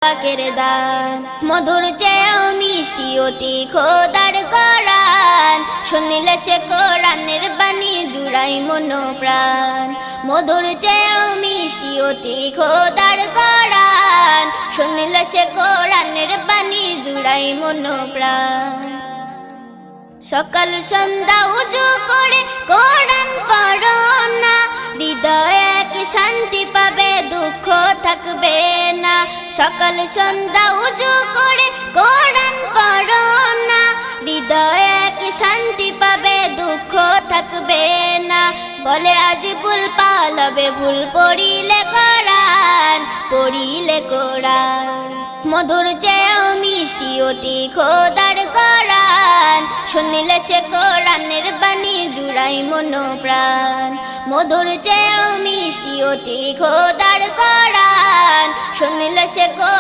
পাকের দান মধুর চেয়েও মিষ্টি অতি খোদার কোরআন শুনলে সে কোরআনের বাণী জুড়াই মন প্রাণ মধুর চেয়েও মিষ্টি অতি খোদার কোরআন শুনলে সে কোরআনের বাণী জুড়াই মন প্রাণ সকাল সন্ধ্যা উজু করে কোরআন পড়ো না হৃদয়ে কি শান্তি পাবে দুঃখ থাকবে না সকাল সন্ধ্যা উজু করে কোরআন পড়ো না হৃদয়ে কি শান্তি পাবে দুঃখ থাকবে না বলে আজ ভুল পালবে ভুল পড়িলে কোরআন মধুর চেয়েও মিষ্টি অতি খোদার কোরআন শুনলে সে কোরআনের বাণী জুড়াই মন প্রাণ মধুর চেয়েও মিষ্টি অতি খোদার কোরআন শুনলে সে কোরআন